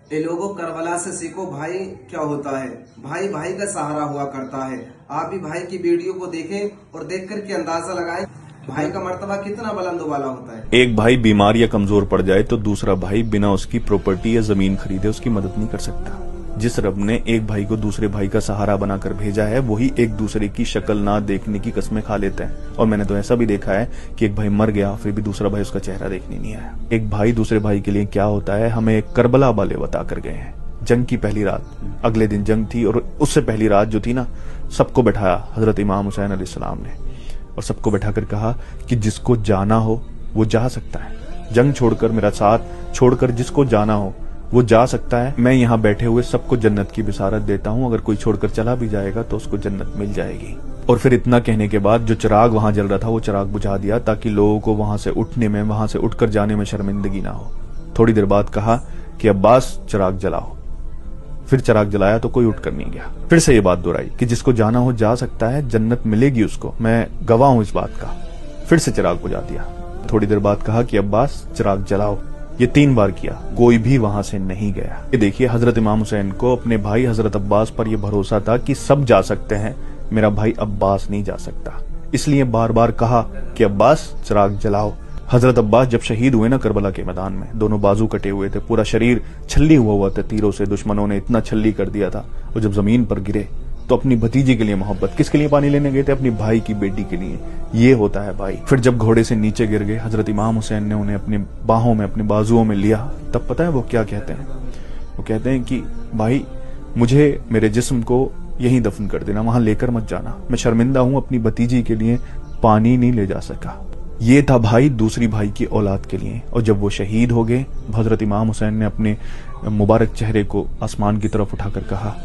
ये लोगों करबला से सीखो भाई क्या होता है। भाई भाई का सहारा हुआ करता है। आप भी भाई की वीडियो को देखें और देख करके अंदाजा लगाएं भाई का मर्तबा कितना बुलंद वाला होता है। एक भाई बीमार या कमजोर पड़ जाए तो दूसरा भाई बिना उसकी प्रॉपर्टी या जमीन खरीदे उसकी मदद नहीं कर सकता। जिस रब ने एक भाई को दूसरे भाई का सहारा बनाकर भेजा है वही एक दूसरे की शक्ल ना देखने की कस्में खा लेते हैं। और मैंने तो ऐसा भी देखा है कि एक भाई मर गया फिर भी दूसरा भाई उसका चेहरा देखने नहीं आया। एक भाई दूसरे भाई के लिए क्या होता है हमें करबला वाले बता कर गए हैं। जंग की पहली रात, अगले दिन जंग थी और उससे पहली रात जो थी ना, सबको बैठाया हजरत इमाम हुसैन अलैहिस्सलाम ने और सबको बैठाकर कहा कि जिसको जाना हो वो जा सकता है। जंग छोड़कर, मेरा साथ छोड़कर जिसको जाना हो वो जा सकता है। मैं यहाँ बैठे हुए सबको जन्नत की बिसारत देता हूँ। अगर कोई छोड़कर चला भी जाएगा तो उसको जन्नत मिल जाएगी। और फिर इतना कहने के बाद जो चिराग वहां जल रहा था वो चिराग बुझा दिया ताकि लोगों को वहां से उठने में, वहां से उठकर जाने में शर्मिंदगी ना हो। थोड़ी देर बाद कहा कि अब्बास चिराग जलाओ। फिर चिराग जलाया तो कोई उठकर नहीं गया। फिर से ये बात दोहराई कि जिसको जाना हो जा सकता है, जन्नत मिलेगी उसको, मैं गवाह हूं इस बात का। फिर से चिराग बुझा दिया। थोड़ी देर बाद कहा कि अब्बास चिराग जलाओ। ये 3 बार किया, कोई भी वहां से नहीं गया। ये देखिए, हजरत इमाम हुसैन को अपने भाई हजरत अब्बास पर यह भरोसा था कि सब जा सकते हैं, मेरा भाई अब्बास नहीं जा सकता। इसलिए बार बार कहा कि अब्बास चिराग जलाओ। हजरत अब्बास जब शहीद हुए ना करबला के मैदान में, दोनों बाजू कटे हुए थे, पूरा शरीर छल्ली हुआ था तीरों से, दुश्मनों ने इतना छल्ली कर दिया था। और जब जमीन पर गिरे तो अपनी भतीजी के लिए मोहब्बत, किसके लिए पानी लेने गए थे? अपनी भाई की बेटी के लिए। ये होता है भाई। फिर जब घोड़े से नीचे गिर गए, हजरत इमाम हुसैन ने उन्हें अपनी बाहों में, अपने बाजुओं में लिया। तब पता है वो क्या कहते हैं? वो कहते हैं कि भाई मुझे मेरे जिस्म को यहीं दफन कर देना, वहां लेकर मत जाना। मैं शर्मिंदा हूं, अपनी भतीजी के लिए पानी नहीं ले जा सका। ये था भाई दूसरी भाई की औलाद के लिए। और जब वो शहीद हो गए, हजरत इमाम हुसैन ने अपने मुबारक चेहरे को आसमान की तरफ उठाकर कहा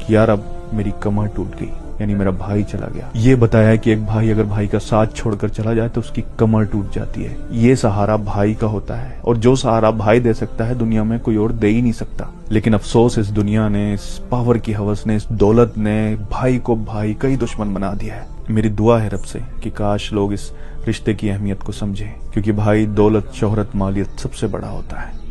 कि यार अब मेरी कमर टूट गई, यानी मेरा भाई चला गया। ये बताया कि एक भाई अगर भाई का साथ छोड़कर चला जाए तो उसकी कमर टूट जाती है। ये सहारा भाई का होता है और जो सहारा भाई दे सकता है दुनिया में कोई और दे ही नहीं सकता। लेकिन अफसोस इस दुनिया ने, इस पावर की हवस ने, इस दौलत ने भाई को भाई का ही दुश्मन बना दिया है। मेरी दुआ है रब से कि काश लोग इस रिश्ते की अहमियत को समझें, क्योंकि भाई दौलत, शोहरत, मालियत सबसे बड़ा होता है।